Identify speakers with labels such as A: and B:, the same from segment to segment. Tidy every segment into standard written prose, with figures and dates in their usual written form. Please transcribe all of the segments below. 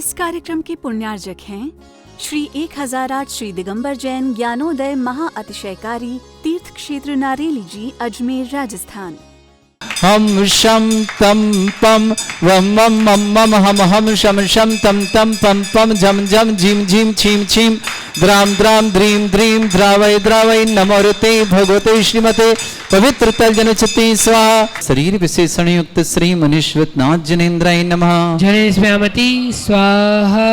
A: इस कार्यक्रम के पुण्यार्जक हैं श्री 1008 श्री दिगंबर जैन ज्ञानोदय महाअतिशयकारी तीर्थ क्षेत्र नारेली जी, अजमेर, राजस्थान।
B: हम शम तम पम वम मम मम मम हम शम शम तम तम पम पम झम झम झीम झीम छीम छीम द्राम द्राम द्रीम द्रीम द्रावय द्रावय नमोरते भगवते श्रीमते पवित्र तर्जन चित्ती स्वाहा। शरीर विशेषण युक्त श्री मनीश्वत नाथ जनेन्द्राय नमः।
C: जनेस्व्यामति स्वाहा।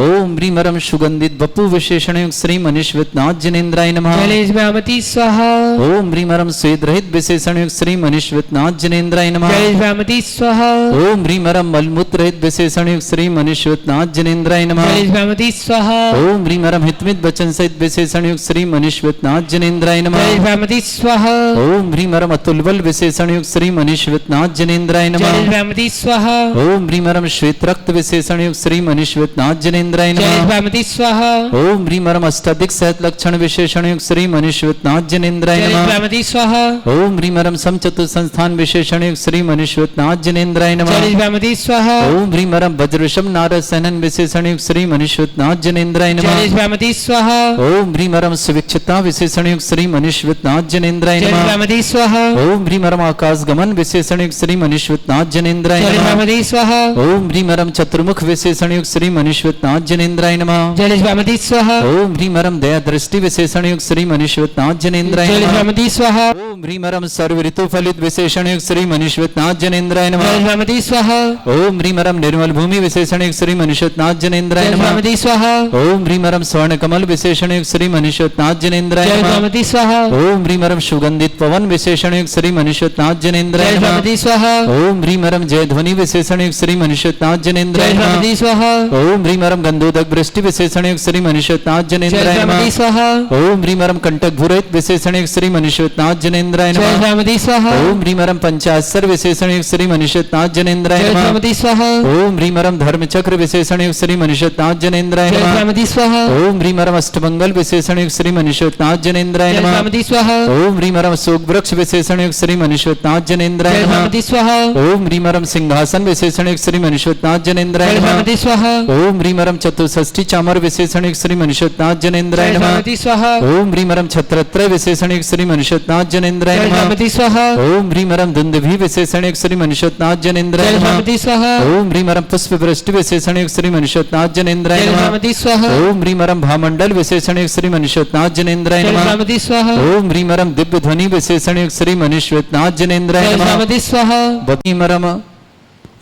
B: ओम ह्रीमरम सुगंधित बपु विशेषण युक्त श्री मनीश्वत नाथ जनेन्द्राय नमः।
C: जनेस्व्यामति स्वाहा।
B: ओम ह्रीमरम स्वेद रहित विशेषण युक्त श्री मनीश्वत नाथ जनेन्द्राय नमः।
C: जनेस्व्यामति स्वाहा।
B: ओम ह्रीमरम मलमूत्र रहित विशेषण युक्त श्री मनीश्वत नाथ जनेन्द्राय नमः।
C: जनेस्व्यामति स्वाहा।
B: ओम ह्रीमरम हितमित वचन सहित विशेषण युक्त श्री मनीश्वत नाथ जनेन्द्राय नमः।
C: जनेस्व्यामति स्वाहा।
B: ओम ह्रीमरम अतुलबल विशेषण युक्त श्री मनीश्वत नाथ जनेन्द्राय नमः।
C: जनेस्व्यामति स्वाहा।
B: ओम ह्रीमरम श्वेत रक्त विशेषण युक्त श्री मनीश्वत नाथ जनेन्द्राय नमः।
C: जनेस्व्यामति स्वाहा।
B: ओम ह्रीमरम अष्टाधिक सहत लक्षण विशेषण युक्त श्री मनीश्वत नाथ जनेन्द्राय नमः।
C: जनेस्व्यामति स्वाहा।
B: ओम ह्रीमरम समचतुर संस्थान विशेषण युक्त श्री मनीश्वत नाथ जनेन्द्राय नमः।
C: जनेस्व्यामति स्वाहा।
B: ओम ह्रीमरम वज्रषम नारद सैनन विशेषण युक्त श्री मनीश्वत नाथ जनेन्द्राय नमः।
C: जनेस्व्यामति स्वाहा।
B: ओम ह्रीमरम सुविक्षता विशेषण युक्त श्री मनीश्वत नाथ जनेन्द्राय नमः।
C: जनेस्व्यामति स्वाहा।
B: ओम ह्रीमरम आकाश गमन विशेषण युक्त श्री मनीश्वत नाथ जनेन्द्राय नमः।
C: जनेस्व्यामति स्वाहा।
B: ओम ह्रीमरम चतुर्मुख विशेषण युक्त श्री मनीश्वत नाथ जनेन्द्राय नमः।
C: जनेस्व्यामति स्वाहा।
B: ओम ह्रीमरम दया दृष्टि विशेषण युक्त श्री मनीश्वत नाथ जनेन्द्राय नमः।
C: जनेस्व्यामति स्वाहा।
B: ओम ह्रीमरम सर्व ऋतु फलित विशेषण युक्त श्री मनीश्वत नाथ जनेन्द्राय नमः।
C: जनेस्व्यामति स्वाहा।
B: ओम ह्रीमरम निर्मल भूमि विशेषण युक्त श्री मनीश्वत नाथ जनेन्द्राय नमः।
C: जनेस्व्यामति स्वाहा।
B: ओम ह्रीमरम स्वर्ण कमल विशेषण युक्त श्री मनीश्वत नाथ जनेन्द्राय नमः।
C: जनेस्व्यामति स्वाहा।
B: ओम ह्रीमरम सुगंधित पवन विशेषण युक्त श्री मनीश्वत नाथ जनेन्द्राय नमः।
C: जनेस्व्यामति स्वाहा।
B: ओम ह्रीमरम जय ध्वनि विशेषण युक्त श्री मनीश्वत नाथ जनेन्द्राय नमः।
C: जनेस्व्यामति स्वाहा।
B: ओम ह्रीमरम गंधोदक वृष्टि विशेषण युक्त श्री मनीश्वत नाथ जनेन्द्राय नमः।
C: जनेस्व्यामति स्वाहा।
B: ओम ह्रीमरम कंटक भूरहित विशेषण युक्त श्री मनीश्वत नाथ जनेन्द्राय नमः।
C: जनेस्व्यामति स्वाहा।
B: ओम ह्रीमरम पंचाक्षर विशेषण युक्त श्री मनीश्वत नाथ जनेन्द्राय नमः।
C: जनेस्व्यामति स्वाहा।
B: ओम ह्रीमरम धर्म चक्र विशेषण युक्त श्री मनीश्वत नाथ जनेन्द्राय नमः।
C: जनेस्व्यामति स्वाहा।
B: ओम ह्रीमरम अष्टमंगल विशेषण युक्त श्री मनीश्वत नाथ जनेन्द्राय नमः।
C: जनेस्व्यामति स्वाहा।
B: ओम ह्रीमरम अशोक वृक्ष विशेषण युक्त श्री मनीश्वत नाथ जनेन्द्राय नमः।
C: जनेस्व्यामति स्वाहा।
B: ओम ह्रीमरम सिंहासन विशेषण युक्त श्री मनीश्वत नाथ जनेन्द्राय नमः।
C: जनेस्व्यामति स्वाहा।
B: ओम ह्रीमरम चतुष्षष्ठी चामर विशेषण युक्त श्री मनीश्वत नाथ जनेन्द्राय नमः।
C: जनेस्व्यामति स्वाहा।
B: ओम ह्रीमरम छत्रत्रय विशेषण युक्त श्री मनीश्वत नाथ जनेन्द्राय नमः।
C: जनेस्व्यामति स्वाहा।
B: ओम ह्रीमरम दुंदुभि विशेषण युक्त श्री मनीश्वत नाथ जनेन्द्राय नमः।
C: जनेस्व्यामति स्वाहा।
B: ओम ह्रीमरम पुष्प वृष्टि विशेषण युक्त श्री मनीश्वत नाथ जनेन्द्राय नमः।
C: जनेस्व्यामति स्वाहा।
B: ओम ह्रीमरम भामंडल विशेषण युक्त श्री मनीश्वत नाथ जनेन्द्राय नमः।
C: जनेस्व्यामति स्वाहा।
B: ओम ह्रीमरम दिव्य ध्वनि विशेषण युक्त श्री मनीश्वत नाथ जनेन्द्राय नमः।
C: जनेस्व्यामति स्वाहा।
B: ह्रीमरम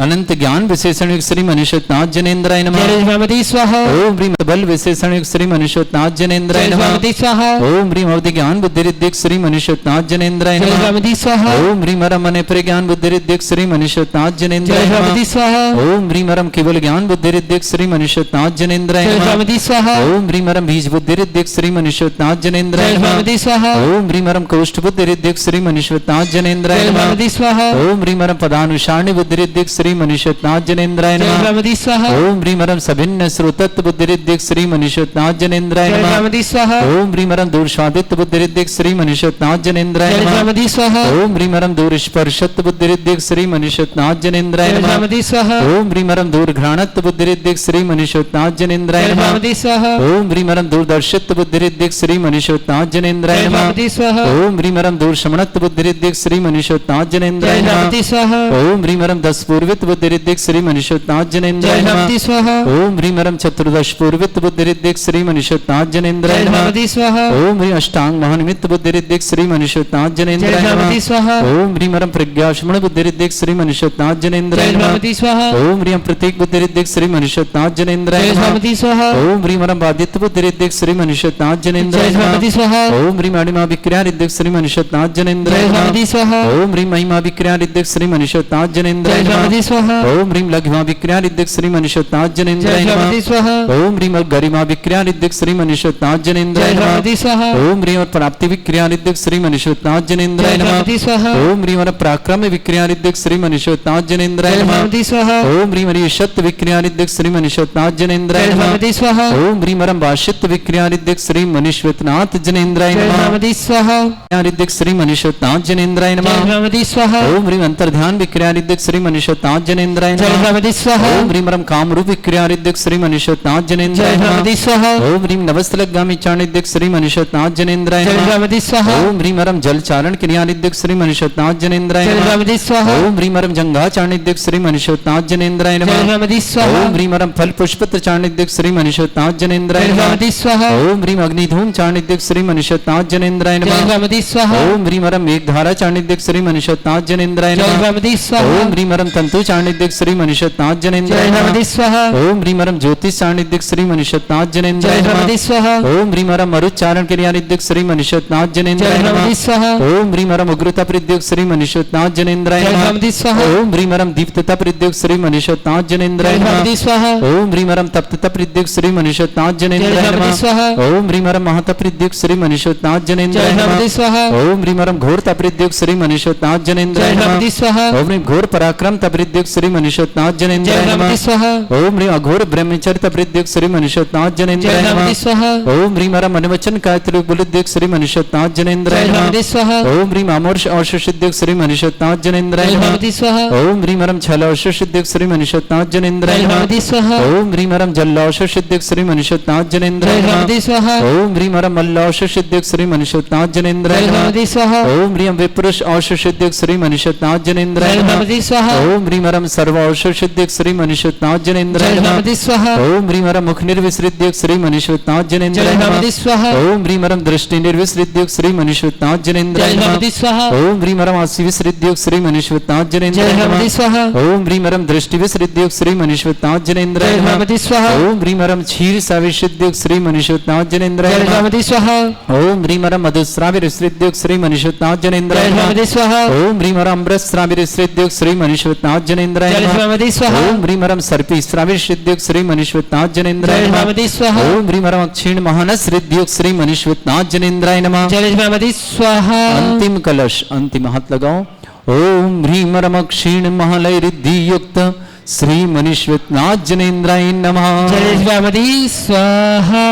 B: अनंत ज्ञान विशेषण युक्त श्री मनीश्वत नाथ जनेन्द्राय नमः।
C: जनेस्व्यामति स्वाहा।
B: ओम ह्रीम बल विशेषण युक्त श्री मनीश्वत नाथ जनेन्द्राय नमः।
C: जनेस्व्यामति स्वाहा।
B: ओम ह्रीम अवधि ज्ञान बुद्धि रिद्धिक श्री मनीश्वत नाथ जनेन्द्राय नमः।
C: जनेस्व्यामति स्वाहा।
B: ओम ह्रीमरम अनेपर ज्ञान बुद्धि रिद्धिक श्री मनीश्वत नाथ जनेन्द्राय नमः।
C: जनेस्व्यामति स्वाहा।
B: ओम ह्रीमरम केवल ज्ञान बुद्धि रिद्धिक श्री मनीश्वत नाथ जनेन्द्राय नमः।
C: जनेस्व्यामति स्वाहा।
B: ओम ह्रीमरम बीज बुद्धि रिद्धिक श्री मनीश्वत नाथ जनेन्द्राय नमः।
C: जनेस्व्यामति स्वाहा।
B: ओम ह्रीमरम कौष्ठ बुद्धि रिद्धिक श्री मनीश्वत नाथ जनेन्द्राय नमः।
C: जनेस्व्यामति स्वाहा।
B: ओम ह्रीमरम पदानुसारणी बुद्धि रिद्धिक श्री मनीश्वत नाथ जनेन्द्राय नमः।
C: जनेस्व्यामति स्वाहा।
B: ओम ह्रीमरम सभिन्न श्रोतत्व बुद्धि रिद्धिक श्री मनीश्वत नाथ जनेन्द्राय नमः।
C: जनेस्व्यामति स्वाहा।
B: ओम ह्रीमरम दूर स्वादित्व बुद्धि रिद्धिक श्री मनीश्वत नाथ जनेन्द्राय नमः।
C: जनेस्व्यामति स्वाहा।
B: ओम ह्रीमरम दूर स्पर्शत्व बुद्धि रिद्धिक श्री मनीश्वत नाथ जनेन्द्राय नमः।
C: जनेस्व्यामति स्वाहा।
B: ओम ह्रीमरम दूर घ्राणत्व बुद्धि रिद्धिक श्री मनीश्वत नाथ जनेन्द्राय नमः।
C: जनेस्व्यामति स्वाहा।
B: ओम ह्रीमरम दूरदर्शित्व बुद्धि रिद्धिक श्री मनीश्वत नाथ जनेन्द्राय नमः।
C: जनेस्व्यामति स्वाहा।
B: ओम ह्रीमरम दूर श्रमणत्व बुद्धि रिद्धिक श्री मनीश्वत नाथ जनेन्द्राय नमः।
C: जनेस्व्यामति स्वाहा।
B: ओम ह्रीमरम दस पूर्वित बुद्धि रिद्धिक श्री मनीश्वत नाथ जनेन्द्राय नमः।
C: जनेस्व्यामति स्वाहा।
B: ओम ह्रीमरम चतुर्दश पूर्वित बुद्धि रिद्धिक श्री मनीश्वत नाथ जनेन्द्राय नमः।
C: जनेस्व्यामति स्वाहा।
B: ओम ह्रीम अष्टांग महानिमित्त बुद्धि रिद्धिक श्री मनीश्वत नाथ जनेन्द्राय नमः।
C: जनेस्व्यामति स्वाहा।
B: ओम ह्रीमरम प्रज्ञाश्मण बुद्धि रिद्धिक श्री मनीश्वत नाथ जनेन्द्राय नमः।
C: जनेस्व्यामति स्वाहा।
B: ओम ह्रीम प्रतीक बुद्धि रिद्धिक श्री मनीश्वत नाथ जनेन्द्राय नमः।
C: जनेस्व्यामति स्वाहा।
B: ओम ह्रीमरम बाधित्व बुद्धि रिद्धिक श्री मनीश्वत नाथ जनेन्द्राय नमः।
C: जनेस्व्यामति स्वाहा।
B: ओम ह्रीम अणिमा विक्रिया रिद्धिक श्री मनीश्वत नाथ जनेन्द्राय नमः।
C: जनेस्व्यामति स्वाहा।
B: ओम ह्रीम महिमा विक्रिया रिद्धिक श्री मनीश्वत नाथ जनेन्द्राय नमः।
C: जनेस्व्यामति स्वाहा।
B: ओम ह्रीम लघिमा विक्रिया रिद्धिक श्री मनीश्वत नाथ जनेन्द्राय नमः।
C: जनेस्व्यामति स्वाहा।
B: ओम ह्रीम गरिमा विक्रिया रिद्धिक श्री मनीश्वत नाथ जनेन्द्राय नमः।
C: जनेस्व्यामति स्वाहा।
B: ओम ह्रीम प्राप्ति विक्रिया रिद्धिक श्री मनीश्वत नाथ जनेन्द्राय नमः।
C: जनेस्व्यामति स्वाहा।
B: ओम ह्रीम पराक्रम विक्रिया रिद्धिक श्री मनीश्वत नाथ जनेन्द्राय नमः।
C: जनेस्व्यामति स्वाहा।
B: ओम ह्रीम ईशत विक्रिया रिद्धिक श्री मनीश्वत नाथ जनेन्द्राय नमः।
C: जनेस्व्यामति स्वाहा।
B: ओम ह्रीमरम वाशित विक्रिया रिद्धिक श्री मनीश्वत नाथ जनेन्द्राय नमः।
C: जनेस्व्यामति स्वाहा।
B: रिद्धिक श्री मनीश्वत नाथ जनेन्द्राय नमः।
C: जनेस्व्यामति स्वाहा।
B: ओम ह्रीम अंतर्ध्यान विक्रिया रिद्धिक श्री मनीश्वत नाथ मनीषोत्नाथ जनेन्द्राय
C: जय
B: नमः।
C: भगवती स्वाहा
B: ओम ह्रीं रम कामरूप विक्रियारिद्धिक श्री मनीषोत्नाथ जनेन्द्राय
C: जय
B: नमः।
C: भगवती स्वाहा
B: ओम ह्रीं नवस्तलगामी चाणिद्धिक श्री मनीषोत्नाथ जनेन्द्राय
C: जय
B: नमः।
C: भगवती स्वाहा
B: ओम ह्रीं रम जल चारण क्रियारिद्धिक श्री मनीषोत्नाथ जनेन्द्राय
C: जय
B: नमः।
C: भगवती स्वाहा
B: ओम ह्रीं रम जंगा चाणिद्धिक श्री मनीषोत्नाथ जनेन्द्राय
C: जय
B: नमः।
C: भगवती स्वाहा
B: ओम ह्रीं रम फल पुष्पत्र चाणिद्धिक श्री मनीषोत्नाथ जनेन्द्राय
C: जय
B: नमः।
C: भगवती स्वाहा
B: ओम ह्रीं अग्निधूम चाणिद्धिक श्री मनीषोत्नाथ जनेन्द्राय
C: जय
B: नमः।
C: भगवती स्वाहा
B: ओम ह्रीं रम मेघधारा चाणिद्धिक श्री मनीषोत्नाथ जनेन्द्राय
C: जय
B: नमः।
C: भगवती स्वाहा
B: ओम ह्रीं रम तंतु चाणिद्धिक श्री मनीषोत्नाथ जनेन्द्राय
C: जय
B: नमः।
C: भगवती स्वाहा
B: ओम ह्रीं रम ज्योतिष चाणिद्धिक श्री मनीषोत्नाथ जनेन्द्राय
C: जय
B: नमः।
C: भगवती स्वाहा
B: ओम ह्रीं रम मरुच्चारण क्रियारिद्धिक श्री मनीषोत्नाथ जनेन्द्राय
C: जय
B: नमः।
C: भगवती स्वाहा
B: ओम ह्रीं रम उग्रता प्रद्युक्त श्री मनीषोत्नाथ जनेन्द्राय
C: जय
B: नमः।
C: भगवती स्वाहा
B: ओम ह्रीं रम दीप्तता प्रद्युक्त श्री मनीषोत्नाथ जनेन्द्राय
C: जय
B: नमः।
C: भगवती स्वाहा
B: ओम ह्रीं रम तप्तता प्रद्युक्त श्री मनीषोत्नाथ
C: जय
B: जनेन्द्राय
C: भगवती
B: नमः।
C: स्वाहा
B: ओम ह्रीं रम महता प्रद्युक्त श्री मनीषोत्नाथ जनेन्द्राय
C: जय
B: नमः।
C: भगवती स्वाहा
B: ओम ह्रीं रम घोरता प्रद्युक्त श्री मनीषोत्नाथ जनेन्द्राय
C: जय
B: नमः।
C: भगवती स्वाहा
B: ओम ह्रीं घोर पराक्रम तप्रद्युक्त श्री मनीषोत्नाथ जनेन्द्राय
C: जय
B: नमः।
C: भगवती स्वाहा
B: ओम ह्रीं अघोर ब्रह्मचर्य तप्रद्युक्त श्री मनीषोत्नाथ जनेन्द्राय
C: जय
B: नमः।
C: भगवती स्वाहा
B: ओम ह्रीं रम मनवचन गायत्री बुलुद्युक्त श्री मनीषोत्नाथ जनेन्द्राय
C: जय
B: नमः।
C: भगवती स्वाहा
B: ओम ह्रीं अमोर्ष औषधिद्युक्त श्री मनीषोत्नाथ जनेन्द्राय
C: जय
B: नमः।
C: भगवती स्वाहा
B: ओम ह्रीं रम छल औषधिद्युक्त श्री मनीषोत्नाथ जनेन्द्राय
C: जय
B: नमः।
C: भगवती स्वाहा
B: ओम ह्रीं रम जल औषधिद्युक्त श्री मनीषोत्नाथ जनेन्द्राय
C: जय
B: नमः।
C: भगवती स्वाहा
B: ओम ह्रीं रम मल्ल औषधिद्युक्त श्री मनीषोत्नाथ जनेन्द्राय
C: जय
B: नमः।
C: भगवती स्वाहा
B: ओम ह्रीं विपुरुष औषधिद्युक्त श्री मनीषोत्नाथ जनेन्द्राय
C: जय
B: नमः।
C: भगवती स्वाहा
B: ओम ह्रीं रम सर्व औषधिद्युक्त श्री मनीषोत्नाथ जनेन्द्राय
C: जय
B: नमः।
C: भगवती स्वाहा
B: ओम ह्रीं रम मुख निर्विसृद्युक्त श्री मनीषोत्नाथ जनेन्द्राय
C: जय
B: नमः।
C: भगवती स्वाहा
B: ओम ह्रीं रम दृष्टि निर्विसृद्युक्त श्री मनीषोत्नाथ जनेन्द्राय
C: जय
B: नमः।
C: भगवती स्वाहा
B: ओम ह्रीं रम आसि विसृद्युक्त श्री मनीषोत्नाथ जनेन्द्राय
C: जय
B: नमः।
C: भगवती स्वाहा
B: ओम ह्रीं रम दृष्टि विसृद्युक्त श्री मनीषोत्नाथ जनेन्द्राय
C: जय
B: नमः।
C: भगवती स्वाहा
B: ओम ह्रीं रम क्षीर साविशुद्युक्त श्री मनीषोत्नाथ जनेन्द्राय
C: जय
B: नमः।
C: भगवती स्वाहा
B: ओम ह्रीं रम मधुस्राविरसृद्युक्त श्री मनीषोत्नाथ जनेन्द्राय
C: जय
B: नमः।
C: भगवती स्वाहा
B: ओम ह्रीं रम अमृतस्राविरसृद्युक्त श्री मनीषोत्नाथ जनेन्द्राय
C: जय
B: नमः।
C: भगवती स्वाहा
B: ओम ह्रीं रम सर्पी श्राविरसृद्युक्त श्री मनीषोत्नाथ जनेन्द्राय
C: जय
B: नमः।
C: भगवती स्वाहा
B: ओम ह्रीं रम क्षीण महानसृद्युक्त श्री मनीषोत्नाथ जनेन्द्राय नमः।
C: जय भगवती स्वाहा
B: अंतिम कलश, अंतिम हाथ लगाओ। ओम ह्रीं रम क्षीण महालय रिद्धि युक्त श्री मनीषोत्नाथ जनेन्द्राय नमः।
C: जय भगवती स्वाहा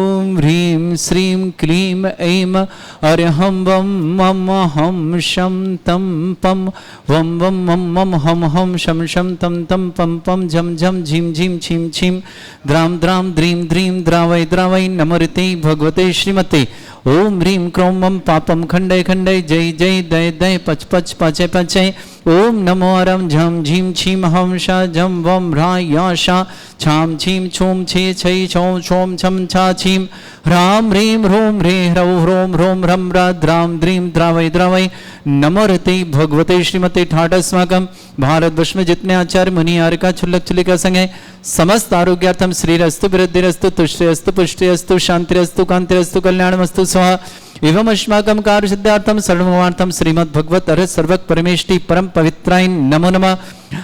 B: ओम ह्रीं श्रीं क्लीं ऐं अर्हं वं मम हं शं तं पं वं वं मं मम हं हं शं शं तं तं पं पं झं झं झीं झीं छीं छीं द्रां द्रां द्रीं द्रीं द्रावै द्रावै नमोते भगवते श्रीमते। ओम ह्रीं क्रों मम पापम खंडय खंडय जय जय दय दय पच पच पचय पचय। ओम नमो अरम झम झीं छीं हम शा झम वम ह्रा या शा छाम छीं छूम छे छै छौं छौं छम छा छीं ह्रां ह्रीं ह्रूं ह्रे ह्रौं ह्रों ह्रों ह्रं ह्रा द्रां द्रीं द्रावै द्रावै नमोते भगवते श्रीमते। ठाट अस्माकं भारतवर्ष में जितने आचार्य मुनि आर्य छुल्लक छुल्लिका संग है, समस्त आरोग्यार्थम श्रीरस्तु वृद्धिरस्तु तुष्टिरस्तु पुष्टिरस्तु शांतिरस्तु कांतिरस्तु कल्याणमस्तु स्वाहा। एवं अस्माकं कार्य सिद्धार्थम सर्वमार्थम श्रीमद् भगवत अर्हत सर्वक परमेष्टि परम पवित्राय नमो नमः।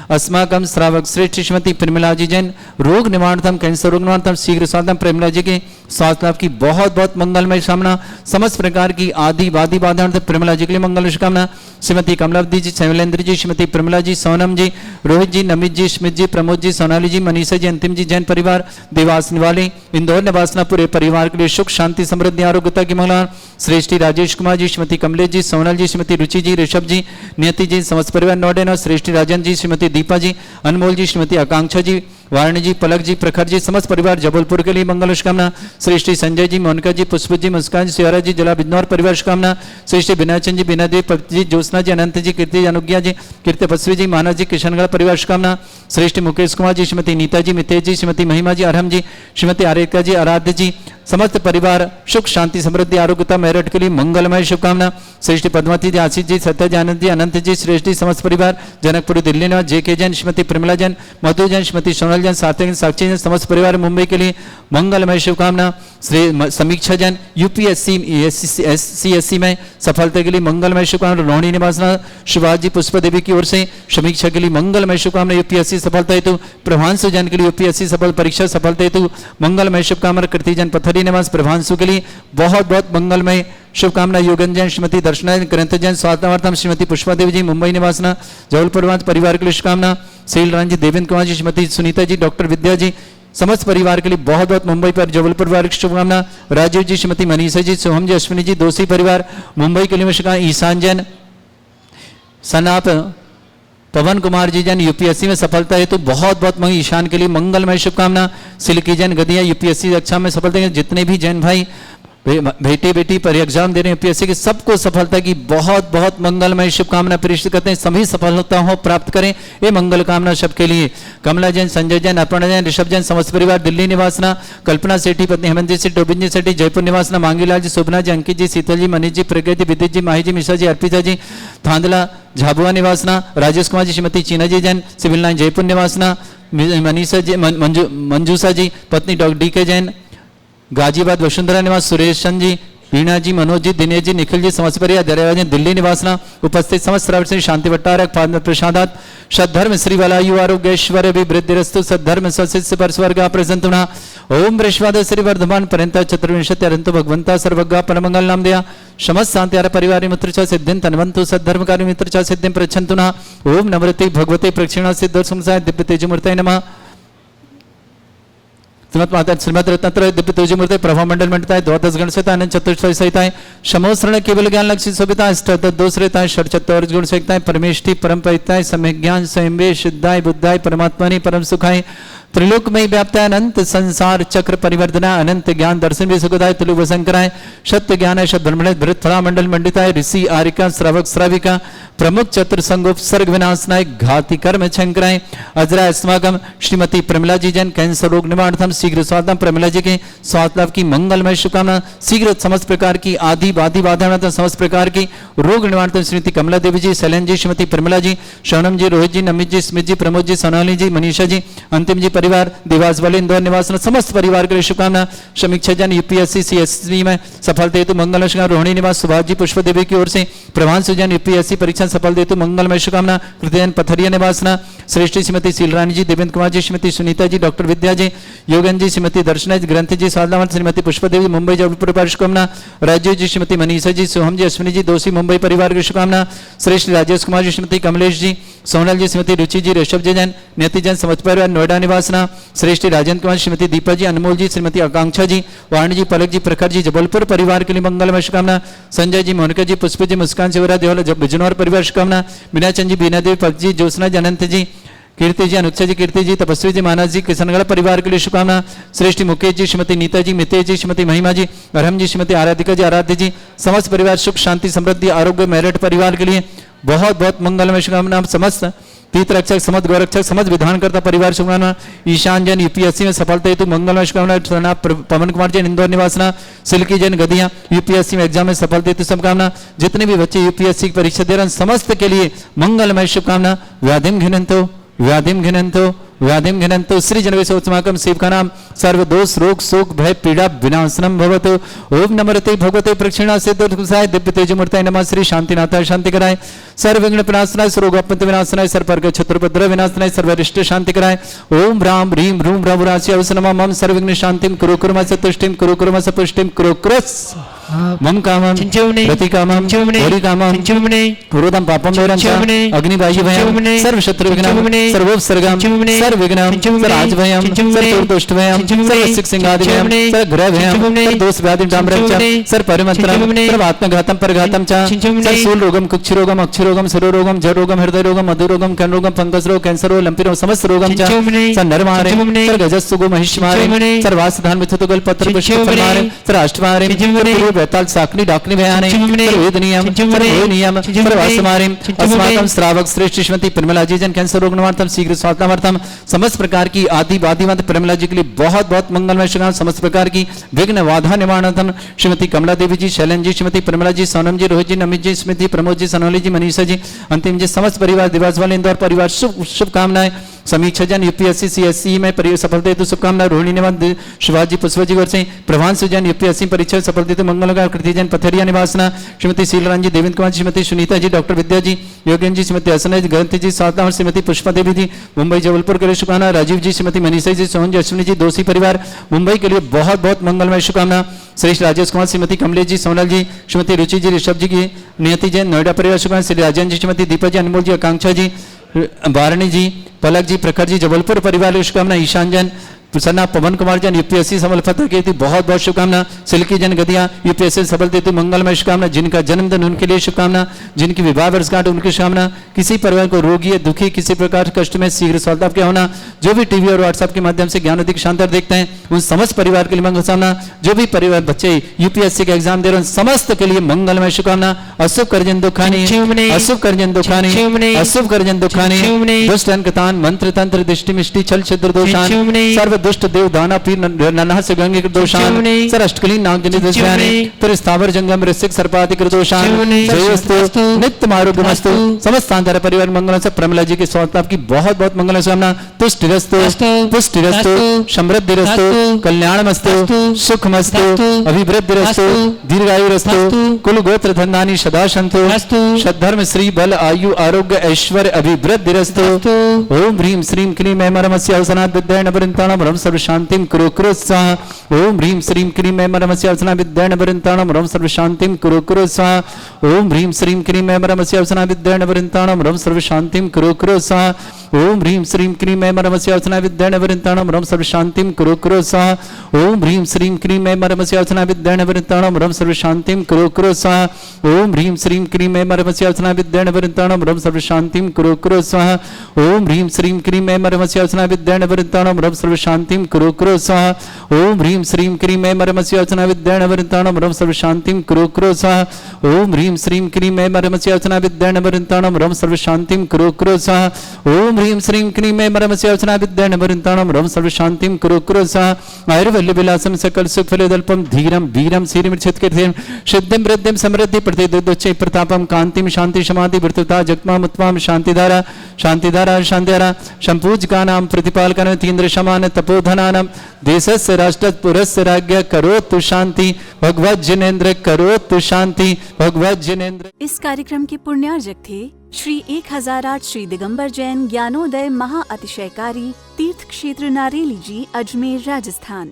B: अस्माकं श्रावक श्रेष्ठ श्रीमती प्रेमला जी जैन रोग निवारणार्थम कैंसर रोग निवारणार्थम शीघ्र साधन प्रेमला जी के स्वास्थ्य लाभ की बहुत बहुत मंगलमय कामना। समस्त प्रकार की आदि वादी बाधार्थ प्रेमला जी के लिए मंगल शुभकामना। श्रीमती कमलावती जी, शैलेंद्र जी, श्रीमती प्रेमला जी, सोनम जी, रोहित जी, नमित जी, स्मित जी, प्रमोद जी, सोनाली जी, मनीषा जी, अंतिम जी, जैन परिवार, देवास निवासी, इंदौर निवासना पूरे परिवार के लिए सुख शांति समृद्धि आरोग्यता की मंगला। श्रेष्ठी राजेश कुमार जी, श्रीमती कमलेश जी, सोनल जी, श्रीमती रुचि जी, ऋषभ जी, नियति जी, समस्त परिवार नोडेन, श्रेष्ठी राजन जी, श्रीमती दीपा जी, अनमोल जी, श्रीमती आकांक्षा जी, वारणी जी, पलक जी, प्रखर जी, समस्त परिवार जबलपुर के लिए मंगल शुभकामना। श्रेष्ठी संजय जी, मोनिका जी, पुष्प जी, मुस्कान जी, सियारा जी, जला बिजनौर परिवार शुभकामना। श्रेष्ठी बिनाचंद जी, बिना देव जी, ज्योत्सना जी, अनंत जी, कीर्ति अनुज्ञा जी, कीर्ति पस्वी जी, मानस जी, किशनगढ़ परिवार शुभकामना। श्रेष्ठी मुकेश कुमार जी, श्रीमती नीता जी, मितेश जी, श्रीमती महिमा जी, अरहम जी, श्रीमती आरेका जी, आराध्य जी, समस्त परिवार सुख शांति समृद्धि आरोग्यता मेरठ के लिए मंगलमय शुभकामना। श्रेष्ठी पद्मावती जी, आशीष जी, सत्य जी, आनंद जी, अनंत जी, श्रेष्ठी समस्त परिवार जनकपुरी दिल्ली निवास JK जैन, श्रीमती प्रेमला जैन, मधु जैन, श्रीमती सोनल जैन, सार्थक साक्षी जैन, समस्त परिवार मुंबई के लिए मंगलमय शुभकामना। श्री समीक्षा जैन UPSC SC में सफलता के लिए मंगलमय शुभकामना। रोहिणी निवासना शिवाजी जी, पुष्प देवी की ओर से समीक्षा के लिए मंगलमय शुभकामना। UPSC सफलता हेतु प्रभांशु जैन के लिए UPSC सफल परीक्षा सफलता हेतु मंगलमय शुभकामना। कृति जैन पथरी निवास प्रभांशु के लिए बहुत बहुत मंगलमय शुभकामना। योगन जैन, श्रीमती दर्शना जैन, ग्रंथ जैन, स्वास्थ्यवार्थम श्रीमती पुष्पा देवी जी, मुंबई निवासना जबलपुर परिवार के लिए शुभकामना। सेल रान जी, देवेंद्र कुमार जी, श्रीमती सुनीता जी, डॉक्टर विद्या जी, समस्त परिवार के लिए बहुत बहुत मुंबई पर जबलपुर वाले की शुभकामना। राजीव जी, श्रीमती मनीषा जी, सोहम जी, अश्विनी जी, दोषी परिवार मुंबई के लिए शुभकामना। ईशान जैन, सनाप पवन कुमार जी जन यूपीएससी में सफलता है तो बहुत बहुत मंगी ईशान के लिए मंगलमय शुभकामना। सिल्की जैन गदिया यूपीएससी कक्षा में सफलता है। जितने भी जैन भाई बेटी पर एग्जाम दे रहे हैं यूपीएससी के सबको सफलता की बहुत बहुत मंगलमय शुभकामना प्रेषित करते हैं। सभी सफलता हो प्राप्त करें ये मंगल कामना सबके लिए। कमला जैन, संजय जैन, अर्पणा जैन, ऋषभ जैन समस्त परिवार दिल्ली निवासना। कल्पना सेठी पत्नी हेमंत जी सेठी, डोबिन जी सेठी जयपुर निवासना। मांगीलाल जी, शोभना जी, अंकित जी, शीतल जी, मनीष जी, प्रज्ञा जी, विद्युत जी, माही जी, मिश्रा जी, अर्पिता जी थांदला झाबुआ निवासना। राजेश कुमार जी, श्रीमती चीना जी जैन सिविल लाइन जयपुर निवासना। मनीषा जी, मंजूषा जी पत्नी डॉक्टर डी के जैन गाजीबाद वसुंधरा निवास। सुरेश चंद जी, वीणा जी, मनोज जी, दिनेश जी, निखिल जी समस्त परिवार दरियावाद जी दिल्ली निवासना। उपस्थित समस्त श्रावण श्री शांति भट्टारक पाद प्रसादात सद्धर्म श्री वलायु आरोग्यश्वर अभिवृद्धिरस्तु सद्धर्म सशिष्य परस्वर्ग प्रसंतुना। ओम वृषवाद श्री वर्धमान पर्यंत चतुर्विंशति अरंतो भगवंता सर्वज्ञ परमंगल नाम दया समस्त शांति परिवार मित्र च सिद्धिं तन्वन्तु सद्धर्मकारी मित्र च सिद्धिं प्रच्छन्तु ना। ओम नमृते भगवते प्रक्षिणा सिद्ध संसाय दिव्य तेजमूर्तये नमः। श्रीमद माता श्रीमद रत्नत्रय दिव्य तेजमूर्ति प्रभा मंडल मंडिताय द्वादश गण सहिताय अनंत चतुष्टय सहिताय समोसरण केवल ज्ञान लक्षित शोभिताय अष्टदश दोष रहताय षट्चत्वार गुण सहिताय परमेष्टि परम परिताय सम्यक ज्ञान स्वयं शुद्धाय बुद्धाय परमात्मनि परम सुखाय त्रिलोक में व्याप्ताय अनंत संसार चक्र परिवर्तनाय अनंत ज्ञान दर्शन भी सुखदाय तुलु वसंकराय सत्य ज्ञान शब्द ब्रह्मणे धृतफला मंडल मंडिताय ऋषि आरिका श्रावक श्राविका प्रमुख चतुर संगोप सर्ग विनाशनाय घाति कर्म शंकराय अजरा अस्माकम श्रीमती प्रमिला जी जैन कैंसर रोग निवारणार्थम शीघ्र स्वास्थ्य प्रमिला जी के स्वास्थ्य लाभ की मंगलमय शुभकामना। शीघ्र समस्त प्रकार की आदि बाधि बाधा समस्त प्रकार की रोग निवारणार्थम श्रीमती कमला देवी जी, शैलन जी, श्रीमती प्रमिला जी, शौनम जी, रोहित जी, नमित जी, स्मित जी, प्रमोद जी, सोनाली जी, मनीषा जी, अंतिम जी परिवार देवास वाले इंदौर निवास समस्त परिवार के लिए शुभकामना। समीक्षा जन यूपीएससी सीएससी में सफलता हेतु मंगलमय शुभकामना। रोहिणी निवास सुभाष जी पुष्प देवी की ओर से प्रभांशु जन यूपीएससी परीक्षा सफल हेतु मंगलमय शुभकामना। कृतिजन पथरिया निवासना श्रेष्ठ श्रीमती शीलरानी जी, देवेंद्र कुमार जी, श्रीमती सुनीता जी, डॉक्टर विद्या जी, योगन जी, श्रीमती दर्शना जी, ग्रंथ जी, साधना श्रीमती पुष्प देवी मुंबई जबलपुर परिवार शुभकामना। राजीव जी, श्रीमती मनीषा जी, सोहम जी, अश्विनी जी दोषी मुंबई परिवार की शुभकामना। श्रेष्ठ राजेश कुमार जी, श्रीमती कमलेश जी, सोनल जी, श्रीमती रुचि जी, ऋषभ जी जैन नेति जैन समस्त परिवार नोएडा निवासना। श्रेष्ठ राजेंद्र कुमार, श्रीमती दीपा जी, अनमोल जी, श्रीमती आकांक्षा जी, वाणी जी, पलक जी, प्रखर जी जबलपुर परिवार के लिए मंगलमय शुभकामना। संजय जी, मोनिका जी, पुष्प जी, मुस्कान शिवरा देवला जब बिजनौर परिवार शुभकामना। बीना चंद जी, बीना देवी, पग जी, ज्योत्सना जी, अनंत जी, कीर्ति जी, अनुच्छा जी, कीर्ति जी, तपस्वी जी, मानस जी, किशनगढ़ परिवार के लिए शुभकामना। श्रेष्ठ मुकेश जी, श्रीमती नीता जी, मितेश जी, श्रीमती महिमा जी, अरहम जी, श्रीमती आराधिका जी, आराध्य जी समस्त परिवार सुख शांति समृद्धि आरोग्य मेरठ परिवार के लिए बहुत बहुत मंगलमय शुभकामना। समस्त तीर्थ रक्षक समस्त गौरक्षक समस्त विधानकर्ता परिवार शुभकामना। ईशान जैन यूपीएससी में सफलता हेतु मंगलमय शुभकामना। पवन कुमार जैन इंदौर निवासना। सिल्की जैन गदिया यूपीएससी में एग्जाम में सफलता हेतु शुभकामना। जितने भी बच्चे यूपीएससी की परीक्षा दे रहे हैं समस्त के लिए मंगलमय शुभकामना। व्याधिम घिनंतो व्याधिम घिनंतो व्याधिम घिनंतो श्री जनवेशोत्समाकम शिव नाम सर्व दोष रोग शोक भय पीड़ा विनाशनम भवतु। ओम नमरते भगवते प्रक्षिणा सिद्धाय दिव्य तेजमूर्तये नमः। श्री शांतिनाथाय शांति कराय सर्व विघ्न विनाशनाय सर्वोपत्ति विनाशनाय सर्वपर्ग छत्रपद्र विनाशनाय सर्वरिष्ट शांति कराय। ओम राम ह्रीम रूम रघुराशि अवसनमा मम सर्व विघ्न शांतिम कुरु कुर्म सतुष्टिम कुरु कुर्म सपुष्टिम कुरु क्रस मम कामम गति कामम हरि कामम क्रोधम पापम दोरम अग्निबाह्य भयम सर्व शत्रु विघ्नम सर्वोपसर्गम सर्व विघ्नम सर्व भयम सर्व दुष्ट भयम सर्व सिक सिंगादि भयम सर्व ग्रह भयम सर्व दोष व्याधि डाम्रम च सर्व परिमंत्रम सर्व आत्मघातम परघातम च सर्व शूल रोगम कुक्ष रोगम अक्षय रोगम सरो रोगम जड़ रोगम हृदय रोगम मधु रोगम कर्ण रोगम फंगस रोग कैंसर रोग लंपी रोग समस्त रोगम च सर्व नरमारे सर्व गजस्सुगो महिष्मारे सर्व वासधान मिथुतुगल पत्र पुष्प फलमारे सर्व अष्टमारे बेताल साकनी डाकनी भयाने सर्वेद नियम सर्वे नियम सर्वासमारिम अस्माकं श्रावक श्रेष्ठ श्रीमती प्रमिला जी जन कैंसर रोग निवारणार्थम शीघ्र स्वास्थ्यार्थम समस्त प्रकार की आदि बाधिवंत प्रमिला जी के लिए बहुत बहुत मंगलमय शुभकामना। समस्त प्रकार की विघ्न बाधा निवारणार्थम श्रीमती कमला देवी जी, शैलन जी, श्रीमती प्रमिला जी, सोनम जी, रोहित जी, नमित जी, स्मृति, प्रमोद जी, सोनाली जी, मनीषा जी, अंतिम जी समस्त परिवार दिवास वाले इंदौर परिवार शुभकामनाएं। समीक्षा जन यूपीएससी सीएससी में सफलता हेतु शुभकामना। रोहिणी निवास शिवाजी पुष्पजी वर्ष प्रभांशु जन यूपीएससी परीक्षा सफलता हेतु मंगल। कृतिजन पथरिया निवासना। श्रीमती शीलरान जी, देवेंद्र कुमार, श्रीमती सुनीता जी, डॉक्टर विद्या जी, योगेन जी, श्रीमती असना जी, ग्रंथ जी, साधना और श्रीमती पुष्पा देवी जी मुंबई जबलपुर के लिए शुभकामना। राजीव जी, श्रीमती मनीषा जी, सोहन जी, अश्विनी जी दोषी परिवार मुंबई के लिए बहुत बहुत मंगलमय शुभकामना। श्रेष्ठ राजेश कुमार, श्रीमती कमलेश जी, सोनल जी, श्रीमती रुचि जी, ऋषभ जी की नियति जैन नोएडा परिवार शुभकामना। श्री राजन जी, श्रीमती दीपा जी, अनमोल जी, आकांक्षा जी, वारणी जी, पलक जी, प्रखर जी जबलपुर परिवार की शुभकामना। ईशान जैन प्रसन्ना पवन कुमार जन यूपीएससी सफल फतह की थी, बहुत बहुत शुभकामना। सिल्की जन गदिया यूपीएससी सफल थी, मंगलमय शुभकामना। जिनका जन्मदिन उनके लिए शुभकामना, जिनकी विवाह वर्षगांठ उनकी शुभकामना। किसी परिवार को रोगी या दुखी, किसी प्रकार कष्ट में शीघ्र सफलता के होना। जो भी टीवी और व्हाट्सएप के माध्यम से ज्ञान अधिक शानदार देखते हैं उन समस्त परिवार के लिए मंगल कामना। जो भी परिवार बच्चे यूपीएससी का एग्जाम दे रहे हैं समस्त के लिए मंगलमय शुभकामना। अशुभ कर्जन दुखानी, अशुभ कर्जन दुखानी, अशुभ कर्जन दुखानी, दुष्ट अंकतान मंत्र तंत्र दृष्टि मिष्टि छल छिद्र दोषान, सर्व दुष्ट देव दाना पीर ननह से गंगे दोषान, सर अष्टकली नागजनि दुष्यानि, फिर स्थावर जंगम ऋषिक सर्पादि दोषान, जयस्तु नित्य आरोग्यमस्तु। समस्त सांधार परिवार मंगल से प्रमिला जी की स्वास्थ्य आपकी बहुत बहुत मंगल कामना। तुष्टिरस्तु पुष्टिरस्तु समृद्धिरस्तु कल्याणमस्तु सुखमस्तु अभिवृद्धिरस्तु दीर्घायुरस्तु कुल गोत्र धन्यानि सदा सन्तु सद्धर्म श्री बल आयु आरोग्य ऐश्वर्य अभिवृद्धिरस्तु। ओम ह्रीं श्रीं क्लीं ऐं मरमस्य अवसनात् विद्याय नवरिन्ताणं रं सर्व शान्तिं कुरु कुरु स्वाहा। ओम ह्रीं श्रीं क्लीं ऐं मरमस्य अवसनात् विद्याय नवरिन्ताणं रं सर्व शान्तिं कुरु कुरु स्वाहा। ओम ह्रीं श्रीं क्लीं ऐं मरमस्य अवसनात् विद्याय नवरिन्ताणं रं सर्व शान्तिं कुरु कुरु स्वाहा। ओम ह्रीं श्रीं क्लीं ऐं मरमस्य अवसनात् विद्याय नवरिन्ताणं रं सर्व शान्तिं कुरु कुरु स्वाहा। ओम ह्रीं श्रीं क्लीं ऐं मरमस्य अवसनात् विद्याय नवरिन्ताणं रं सर्व शान्तिं कुरु कुरु स्वाहा। ओम ह्रीं श्रीं क्लीं ऐं मरमस्य अवसनात् विद्याय नवरिन्ताणं रं सर्व शान्तिं कुरु कुरु स्वाहा। ओम ह्रीं श्रीं क्लीं ऐं मरमस्य अवसनात् विद्याय नवरिन्ताणं रं सर्व शान्तिं कुरु कुरु स्वाहा। ओम ह्रीं श्रीं क्लीं ऐं मरमस्य अवसनात् विद्याय नवरिन्ताणं रं सर्व शान्तिं कुरु कुरु स्वाहा। ओम ह्रीं श्रीं क्लीं ऐं मरमस्य अवसनात् विद्याय नवरिन्ताणं रं सर्व शान्तिं कुरु कुरु स्वाहा। ओम ह्रीं श्रीं क्लीं ऐं मरमस्य अवसनात् विद्याय नवरिन्ताणं रं सर्व शान्तिं कुरु कुरु स्वाहा। आयुर्वल्य विलासं सकल सुख फलदल्पं धीरं वीरं श्रीमृच्छित कीर्तिं सिद्धिं वृद्धिं समृद्धि प्रतिदुच्चै प्रतापं कांतिं शांति समाधि वृत्तता जगमाम उत्तमाम शांतिधारा शांतिधारा शांतिधारा संपूजकानां प्रतिपालकानां तीन्द्र समान तपोधनानां देशस्य राष्ट्रस्य पुरस्य राज्ञ करोतु शांति भगवत जिनेन्द्र करोतु शांति भगवत जिनेन्द्र।
A: इस कार्यक्रम के पुण्यार्जक थे श्री 1008 श्री दिगंबर जैन ज्ञानोदय महाअतिशयकारी तीर्थ क्षेत्र नारेली जी, अजमेर, राजस्थान।